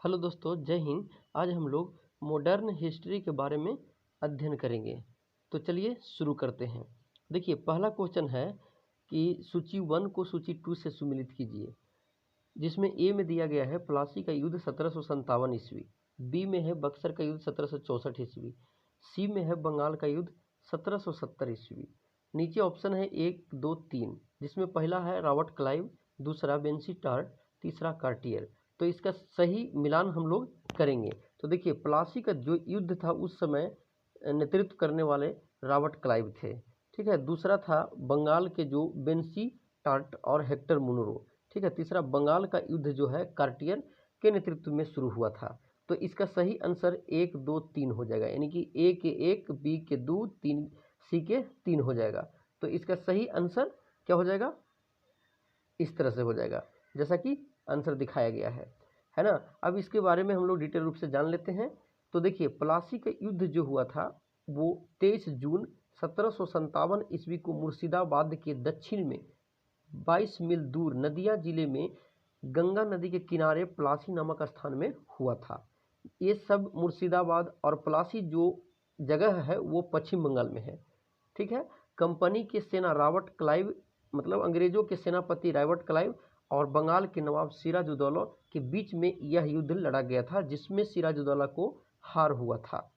Hello दोस्तों, जय हिंद। आज हम लोग मॉडर्न हिस्ट्री के बारे में अध्ययन करेंगे। तो चलिए शुरू करते हैं। देखिए, पहला क्वेश्चन है कि सूची 1 को सूची 2 से सुमिलित कीजिए, जिसमें ए में दिया गया है प्लासी का युद्ध 1757 ईस्वी, बी में है बक्सर का युद्ध 1764 ईस्वी, सी में है बंगाल का युद्ध 1770 ईस्वी। नीचे ऑप्शन है 1, 2, 3, जिसमें पहला है रॉबर्ट क्लाइव, दूसरा बेंसी टार्ट, तीसरा कार्टियर। तो इसका सही मिलान हम लोग करेंगे। तो देखिए, प्लासी का जो युद्ध था उस समय नेतृत्व करने वाले रॉबर्ट क्लाइव थे, ठीक है। दूसरा था बंगाल के जो बेंसी टार्ट और हेक्टर मुनरो, ठीक है। तीसरा बंगाल का युद्ध जो है कार्टियर के नेतृत्व में शुरू हुआ था। तो इसका सही आंसर 1, 2, 3 हो जाएगा, यानी कि ए के 1, बी के 2, 3, सी के 3 हो जाएगा। तो इसका सही आंसर क्या हो जाएगा? इस तरह से हो जाएगा जैसा कि आंसर दिखाया गया है ना। अब इसके बारे में हम लोग डिटेल रूप से जान लेते हैं। तो देखिए, प्लासी का युद्ध जो हुआ था वो 23 जून 1757 ईस्वी को मुर्शिदाबाद के दक्षिण में 22 मील दूर नदिया जिले में गंगा नदी के किनारे प्लासी नामक स्थान में हुआ था। ये सब मुर्शिदाबाद और प्लासी जो जगह है वो पश्चिम बंगाल में है, ठीक है। कंपनी की सेना रॉबर्ट क्लाइव, मतलब अंग्रेजों के सेनापति रॉबर्ट क्लाइव और बंगाल के नवाब सिराजुद्दौला के बीच में यह युद्ध लड़ा गया था, जिसमें सिराजुद्दौला को हार हुआ था।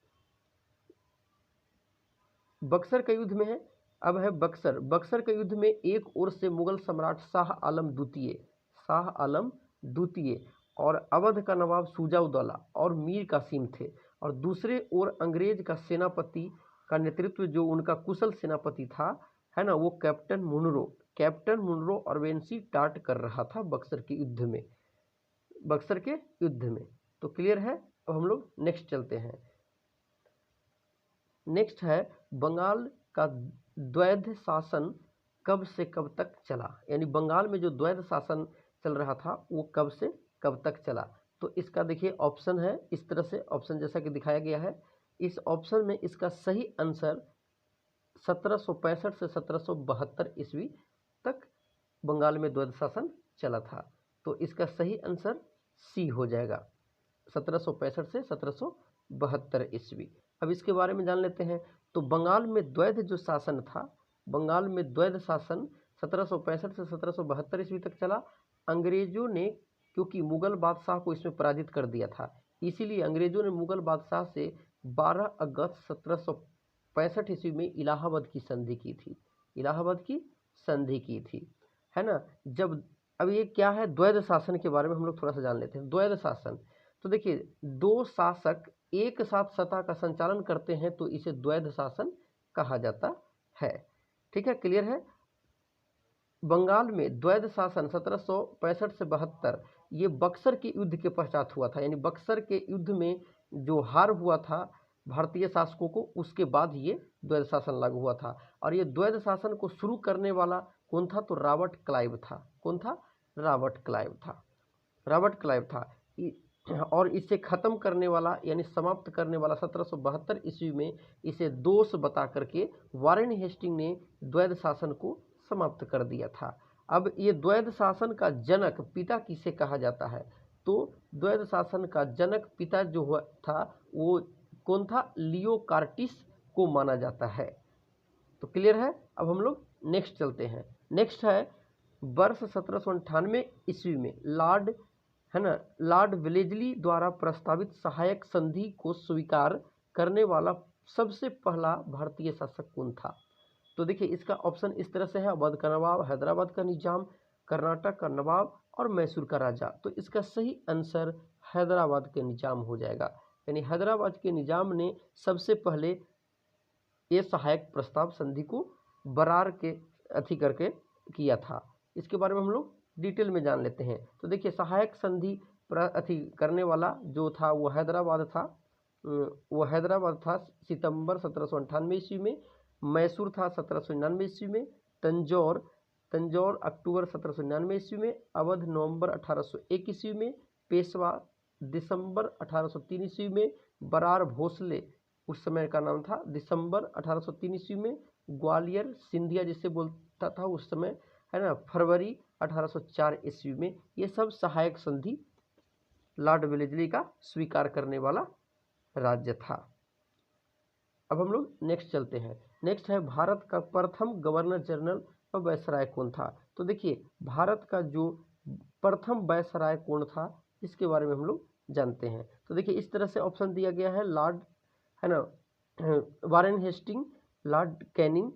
बक्सर के युद्ध में है, अब है बक्सर के युद्ध में एक ओर से मुगल सम्राट शाह आलम द्वितीय और अवध का नवाब शुजाउद्दौला और मीर कासिम थे, और दूसरे ओर अंग्रेज का सेनापति का नेतृत्व जो उनका कुशल सेनापति था, है ना, वो कैप्टन मुनरो और बेंसी टार्ट कर रहा था बक्सर के युद्ध में। तो क्लियर है। अब हम लोग नेक्स्ट चलते हैं। नेक्स्ट है बंगाल का द्वैध शासन कब से कब तक चला, यानी बंगाल में जो द्वैध शासन चल रहा था वो कब से कब तक चला। तो इसका देखिए ऑप्शन है इस तरह से, ऑप्शन जैसा कि दिखाया गया है। इस ऑप्शन में इसका सही आंसर 1765 से 1772 ईस्वी तक बंगाल में द्वैध शासन चला था। तो इसका सही आंसर सी हो जाएगा, 1765 से 1772 ईस्वी। अब इसके बारे में जान लेते हैं। तो बंगाल में द्वैध जो शासन था, बंगाल में द्वैध शासन 1765 से 1772 ईस्वी तक चला। अंग्रेजों ने क्योंकि मुगल बादशाह को इसमें पराजित कर दिया था, इसीलिए अंग्रेजों ने मुगल बादशाह से 12 अगस्त 1765 ईस्वी में इलाहाबाद की संधि की थी, है ना। जब अब ये क्या है, द्वैध शासन के बारे में हम लोग थोड़ा सा जान लेते हैं। द्वैध शासन, तो देखिए, दो शासक एक साथ सत्ता का संचालन करते हैं तो इसे द्वैध शासन कहा जाता है, ठीक है। क्लियर है। बंगाल में द्वैध शासन 1765 से 72 ये बक्सर के युद्ध के पश्चात हुआ था, यानी बक्सर के युद्ध में जो हार हुआ था भारतीय शासकों को, उसके बाद ये द्वैध शासन लागू हुआ था। और ये द्वैध शासन को शुरू करने वाला कौन था? तो रॉबर्ट क्लाइव था। कौन था? रॉबर्ट क्लाइव था। और इसे खत्म करने वाला यानी समाप्त करने वाला 1772 ईस्वी में इसे दोष बता करके वारेन हेस्टिंग ने द्वैध शासन को समाप्त कर दिया था। अब ये द्वैध शासन का जनक पिता किसे कहा जाता है? तो द्वैध शासन का जनक पिता जो हुआ था वो कौन था? लियो कार्टिस को माना जाता है। तो क्लियर है। अब हम लोग नेक्स्ट चलते हैं। नेक्स्ट है वर्ष 1798 ईस्वी में लॉर्ड वेलेस्ली द्वारा प्रस्तावित सहायक संधि को स्वीकार करने वाला सबसे पहला भारतीय शासक कौन था? तो देखिए, इसका ऑप्शन इस तरह से है, अवध का नवाब, हैदराबाद का निजाम, कर्नाटक का नवाब और मैसूर का राजा। तो इसका सही आंसर हैदराबाद के निजाम हो जाएगा, यानी हैदराबाद के निजाम ने सबसे पहले ये सहायक प्रस्ताव संधि को बरार के अथी करके किया था। इसके बारे में हम लोग डिटेल में जान लेते हैं। तो देखिए, सहायक संधि अथी करने वाला जो था वो हैदराबाद था सितंबर 1798 ईस्वी में, मैसूर था 1799 ईस्वी में, तंजौर अक्टूबर 1799 ईस्वी में, अवध नवंबर 1801 ईस्वी में, पेशवा दिसंबर 1803 ईस्वी में, बरार भोसले उस समय का नाम था दिसंबर 1803 ईस्वी में, ग्वालियर सिंधिया जिसे बोलता था उस समय, है ना, फरवरी 1804 ईस्वी में। ये सब सहायक संधि लॉर्ड वेलेस्ली का स्वीकार करने वाला राज्य था। अब हम लोग नेक्स्ट चलते हैं। नेक्स्ट है भारत का प्रथम गवर्नर जनरल और वायसराय कौन था। तो देखिए भारत का जो प्रथम वायसराय कौन था इसके बारे में हम लोग जानते हैं। तो देखिए इस तरह से ऑप्शन दिया गया है, लॉर्ड है ना Warren Hastings, Lord Canning,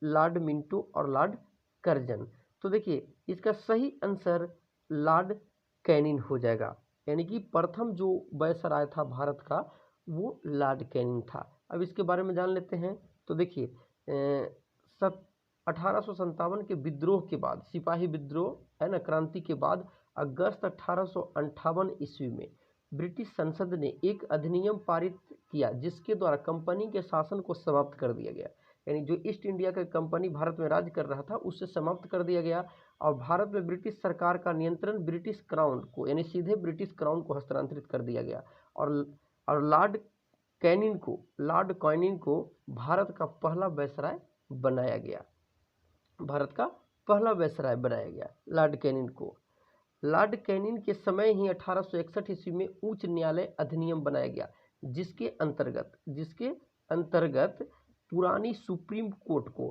Lord Minto और लॉर्ड कर्जन। तो देखिए इसका सही आंसर लॉर्ड कैनिंग हो जाएगा, यानी कि प्रथम जो वायसराय था भारत का वो लॉर्ड कैनिंग था। अब इसके बारे में जान लेते हैं। तो देखिए 1857 के विद्रोह के बाद, सिपाही विद्रोह है ना, क्रांति के बाद अगस्त 1858 ईस्वी में ब्रिटिश संसद ने एक अधिनियम पारित किया जिसके द्वारा कंपनी के शासन को समाप्त कर दिया गया। यानी जो ईस्ट इंडिया का कंपनी भारत में राज कर रहा था उससे समाप्त कर दिया गया और भारत में ब्रिटिश सरकार का नियंत्रण ब्रिटिश क्राउन को, यानी सीधे ब्रिटिश क्राउन को हस्तांतरित कर दिया गया। और लॉर्ड कैनिंग को भारत का पहला वायसराय बनाया गया। भारत का पहला वायसराय बनाया गया लॉर्ड कैनिंग को। लॉर्ड कैनिंग के समय ही 1861 ईस्वी में उच्च न्यायालय अधिनियम बनाया गया जिसके अंतर्गत पुरानी सुप्रीम कोर्ट को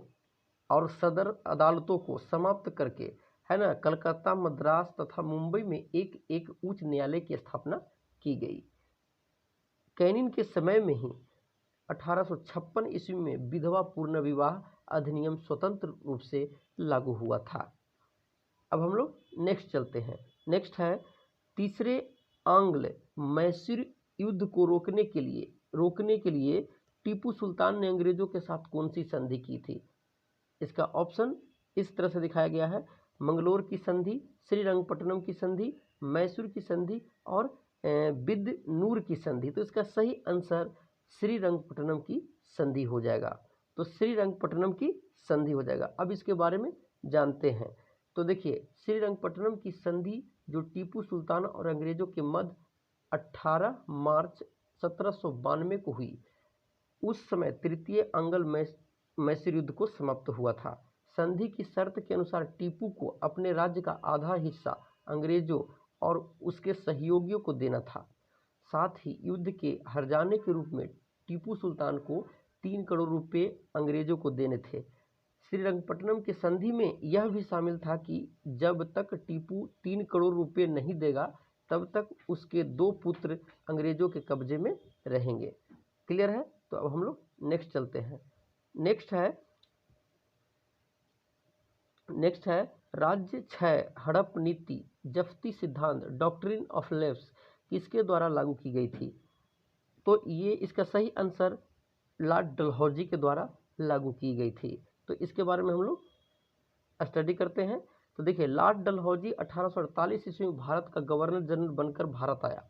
और सदर अदालतों को समाप्त करके है ना कलकत्ता, मद्रास तथा मुंबई में एक एक उच्च न्यायालय की स्थापना की गई। कैनिंग के समय में ही 1856 ईस्वी में विधवा पूर्ण विवाह अधिनियम स्वतंत्र रूप से लागू हुआ था। अब हम लोग नेक्स्ट चलते हैं। नेक्स्ट है तीसरे आंग्ल मैसूर युद्ध को रोकने के लिए टीपू सुल्तान ने अंग्रेजों के साथ कौन सी संधि की थी। इसका ऑप्शन इस तरह से दिखाया गया है, मंगलोर की संधि, श्रीरंगपट्टनम की संधि, मैसूर की संधि और बिदनूर की संधि। तो इसका सही आंसर श्रीरंगपट्टनम की संधि हो जाएगा। तो श्रीरंगपट्टनम की संधि हो जाएगा। अब इसके बारे में जानते हैं। तो देखिए श्रीरंगपट्टनम की संधि जो टीपू सुल्तान और अंग्रेजों के मध्य 18 मार्च 1792 को हुई, उस समय तृतीय आंग्ल मैसूर युद्ध को समाप्त हुआ था। संधि की शर्त के अनुसार टीपू को अपने राज्य का आधा हिस्सा अंग्रेजों और उसके सहयोगियों को देना था। साथ ही युद्ध के हर्जाने के रूप में टीपू सुल्तान को 3 करोड़ रुपए अंग्रेजों को देने थे। श्रीरंगपट्टनम की संधि में यह भी शामिल था कि जब तक टीपू 3 करोड़ रुपए नहीं देगा तब तक उसके 2 पुत्र अंग्रेजों के कब्जे में रहेंगे। क्लियर है। तो अब हम लोग नेक्स्ट चलते हैं। नेक्स्ट है राज्य 6 हड़प नीति जफ्ती सिद्धांत डॉक्ट्रिन ऑफ लैप्स किसके द्वारा लागू की गई थी। तो ये इसका सही आंसर लॉर्ड डलहौजी के द्वारा लागू की गई थी। तो इसके बारे में हम लोग स्टडी करते हैं। तो देखिए लॉर्ड डलहौजी 1848 ईस्वी में भारत का गवर्नर जनरल बनकर भारत आया।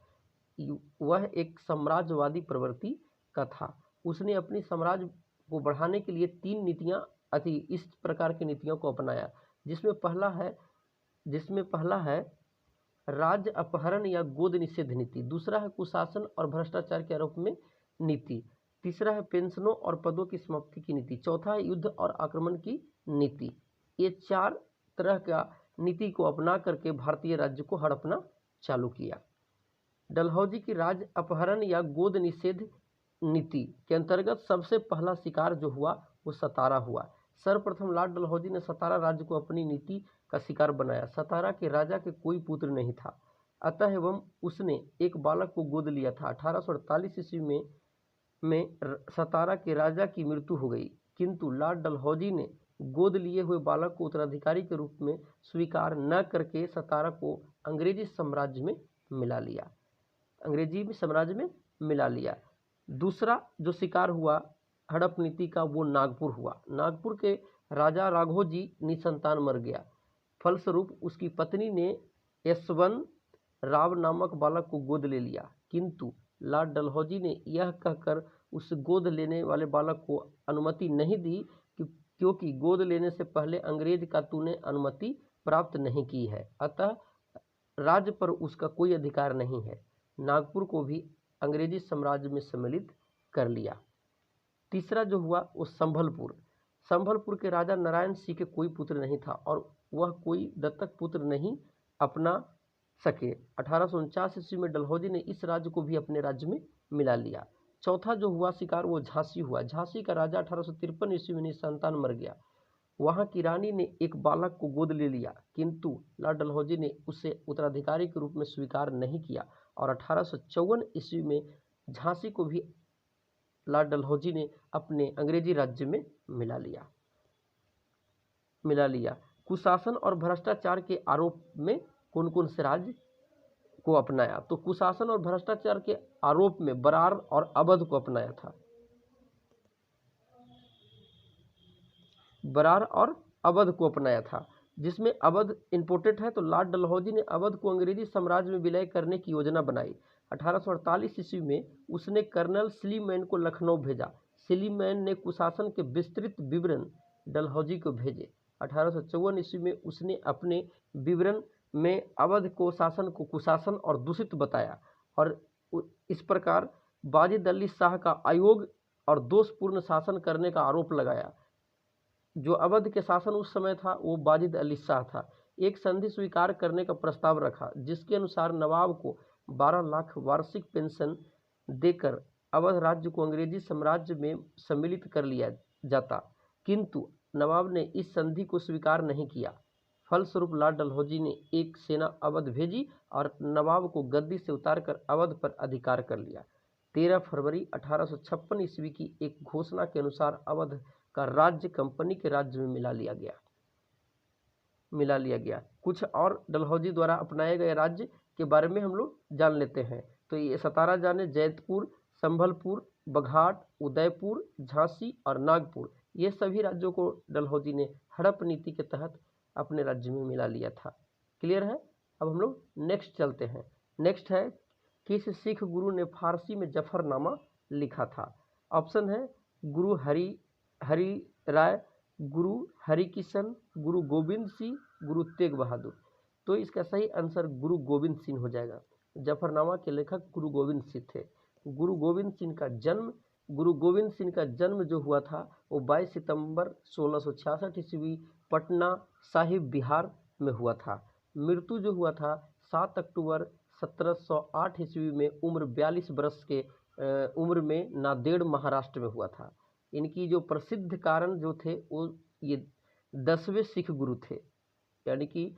वह एक साम्राज्यवादी प्रवृत्ति का था। उसने अपनी साम्राज्य को बढ़ाने के लिए 3 नीतियां इस प्रकार की नीतियों को अपनाया, जिसमें पहला है राज्य अपहरण या गोद निषेध नीति, दूसरा है कुशासन और भ्रष्टाचार के आरोप में नीति, तीसरा है पेंशनों और पदों की समाप्ति की नीति, चौथा है युद्ध और आक्रमण की नीति। ये 4 तरह का नीति को अपना करके भारतीय राज्य को हड़पना चालू किया। डलहौजी की राज्य अपहरण या गोद निषेध नीति के अंतर्गत सबसे पहला शिकार जो हुआ वो सतारा हुआ। सर्वप्रथम लॉर्ड डलहौजी ने सतारा राज्य को अपनी नीति का शिकार बनाया। सतारा के राजा के कोई पुत्र नहीं था, अतः एवं उसने एक बालक को गोद लिया था। 1848 ईस्वी में सतारा के राजा की मृत्यु हो गई, किंतु लॉर्ड डलहौजी ने गोद लिए हुए बालक को उत्तराधिकारी के रूप में स्वीकार न करके सतारा को अंग्रेजी साम्राज्य में मिला लिया। दूसरा जो शिकार हुआ हड़प नीति का वो नागपुर हुआ। नागपुर के राजा राघोजी निसंतान मर गया। फलस्वरूप उसकी पत्नी ने यशवंत राव नामक बालक को गोद ले लिया, किंतु लॉर्ड डलहौजी ने यह कहकर उस गोद लेने वाले बालक को अनुमति नहीं दी क्योंकि गोद लेने से पहले अंग्रेज का तूने अनुमति प्राप्त नहीं की है, अतः राज्य पर उसका कोई अधिकार नहीं है। नागपुर को भी अंग्रेजी साम्राज्य में सम्मिलित कर लिया। तीसरा जो हुआ वो संभलपुर के राजा नारायण सिंह के कोई पुत्र नहीं था और वह कोई दत्तक पुत्र नहीं अपना सके। 1849 ईस्वी में डलहौजी ने इस राज्य को भी अपने राज्य में मिला लिया। चौथा जो हुआ शिकार वो झांसी हुआ। झांसी का राजा 1853 ईस्वी में निसंतान मर गया। वहां की रानी ने एक बालक को गोद ले लिया, किंतु लॉर्ड डलहौजी ने उसे उत्तराधिकारी के रूप में स्वीकार नहीं किया और 1854 ईस्वी में झांसी को भी लॉर्ड डलहौजी ने अपने अंग्रेजी राज्य में मिला लिया। कुशासन और भ्रष्टाचार के आरोप में कौन कौन से राज्य को अपनाया? तो कुशासन और भ्रष्टाचार के आरोप में बरार और अवध को अपनाया था। बरार और अवध को अपनाया था, जिसमें अवध इंपोर्टेड है। तो लॉर्ड डलहौजी ने अवध को अंग्रेजी साम्राज्य में विलय करने की योजना बनाई। 1848 ईस्वी में उसने कर्नल स्लीमैन को लखनऊ भेजा। स्लीमैन ने कुशासन के विस्तृत विवरण डलहौजी को भेजे। 1854 ईस्वी में उसने अपने विवरण में अवध को शासन को कुशासन और दूषित बताया और इस प्रकार वाजिद अली शाह का आयोग और दोषपूर्ण शासन करने का आरोप लगाया। जो अवध के शासन उस समय था वो वाजिद अली शाह था। एक संधि स्वीकार करने का प्रस्ताव रखा, जिसके अनुसार नवाब को 12 लाख वार्षिक पेंशन देकर अवध राज्य को अंग्रेजी साम्राज्य में सम्मिलित कर लिया जाता, किंतु नवाब ने इस संधि को स्वीकार नहीं किया। फलस्वरूप लॉर्ड डलहौजी ने एक सेना अवध भेजी और नवाब को गद्दी से उतारकर अवध पर अधिकार कर लिया। 13 फरवरी 1856 ईस्वी की एक घोषणा के अनुसार अवध का राज्य कंपनी के राज्य में मिला लिया गया। कुछ और डलहौजी द्वारा अपनाए गए राज्य के बारे में हम लोग जान लेते हैं। तो ये 17 जाने: जैतपुर, संभलपुर, बघाट, उदयपुर, झांसी और नागपुर। ये सभी राज्यों को डलहौजी ने हड़प नीति के तहत अपने राज्य में मिला लिया था। क्लियर है? अब हम लोग नेक्स्ट चलते हैं। नेक्स्ट है, किस सिख गुरु ने फारसी में जफरनामा लिखा था? ऑप्शन है गुरु हरि राय, गुरु हरिकिशन, गुरु गोविंद सिंह, गुरु तेग बहादुर। तो इसका सही आंसर गुरु गोविंद सिंह हो जाएगा। जफरनामा के लेखक गुरु गोविंद सिंह थे। गुरु गोविंद सिंह का जन्म जो हुआ था वो 22 सितंबर 1666 ईस्वी पटना साहिब बिहार में हुआ था। मृत्यु जो हुआ था 7 अक्टूबर 1708 ईस्वी में उम्र 42 वर्ष के उम्र में नांदेड़ महाराष्ट्र में हुआ था। इनकी जो प्रसिद्ध कारण जो थे वो ये 10वें सिख गुरु थे, यानी कि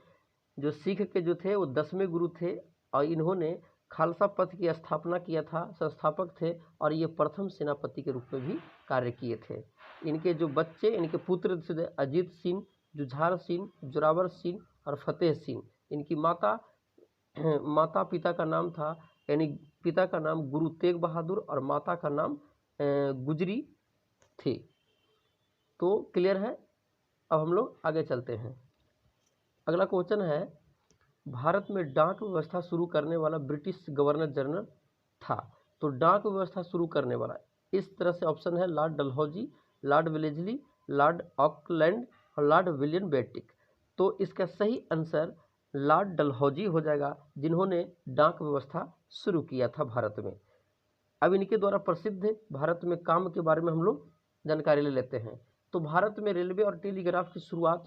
जो सिख के जो थे वो 10वें गुरु थे और इन्होंने खालसा पंथ की स्थापना किया था, संस्थापक थे और ये प्रथम सेनापति के रूप में भी कार्य किए थे। इनके जो बच्चे, इनके पुत्र थे अजीत सिंह, जुझार सिंह, जोरावर सिंह और फतेह सिंह। इनकी माता पिता का नाम था, यानी पिता का नाम गुरु तेग बहादुर और माता का नाम गुजरी थी। तो क्लियर है? अब हम लोग आगे चलते हैं। अगला क्वेश्चन है, भारत में डाक व्यवस्था शुरू करने वाला ब्रिटिश गवर्नर जनरल था। तो डाक व्यवस्था शुरू करने वाला इस तरह से ऑप्शन है Lord Dalhousie, Lord Wellesley, Lord Auckland और लॉर्ड विलियम बेंटिक। तो इसका सही आंसर लॉर्ड डलहौजी हो जाएगा, जिन्होंने डाक व्यवस्था शुरू किया था भारत में। अब इनके द्वारा प्रसिद्ध भारत में काम के बारे में हम लोग जानकारी ले लेते हैं। तो भारत में रेलवे और टेलीग्राफ की शुरुआत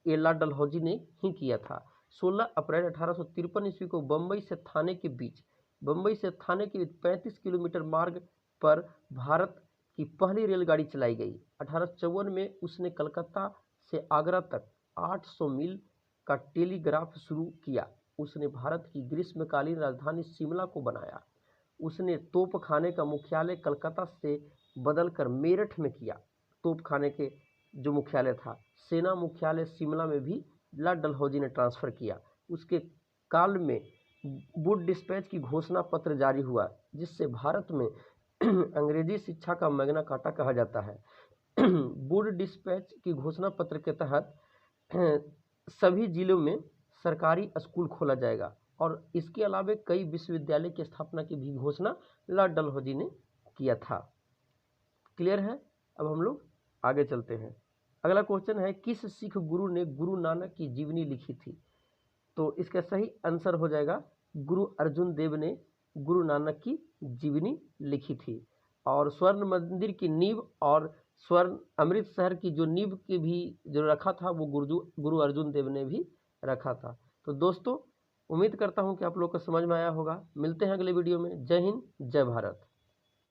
ये लॉर्ड डलहौजी ने ही किया था। 16 अप्रैल 1853 ईस्वी को बम्बई से थाने के बीच 35 किलोमीटर मार्ग पर भारत की पहली रेलगाड़ी चलाई गई। 1854 में उसने कलकत्ता से आगरा तक 800 मील का टेलीग्राफ शुरू किया। उसने भारत की ग्रीष्मकालीन राजधानी शिमला को बनाया। उसने तोपखाने का मुख्यालय कलकत्ता से बदलकर मेरठ में किया। तोपखाने के जो मुख्यालय था, सेना मुख्यालय शिमला में भी लॉर्ड डलहौजी ने ट्रांसफ़र किया। उसके काल में वुड डिस्पैच की घोषणा पत्र जारी हुआ, जिससे भारत में अंग्रेजी शिक्षा का मैग्ना कार्टा कहा जाता है। वुड डिस्पैच की घोषणा पत्र के तहत सभी जिलों में सरकारी स्कूल खोला जाएगा और इसके अलावा कई विश्वविद्यालय की स्थापना की भी घोषणा लॉर्ड डलहौजी ने किया था। क्लियर है? अब हम लोग आगे चलते हैं। अगला क्वेश्चन है, किस सिख गुरु ने गुरु नानक की जीवनी लिखी थी? तो इसका सही आंसर हो जाएगा गुरु अर्जुन देव ने गुरु नानक की जीवनी लिखी थी। और स्वर्ण मंदिर की नींव और स्वर्ण अमृत शहर की जो नींव की भी जो रखा था वो गुरु अर्जुन देव ने भी रखा था। तो दोस्तों उम्मीद करता हूँ कि आप लोग को समझ में आया होगा। मिलते हैं अगले वीडियो में। जय हिंद, जय भारत।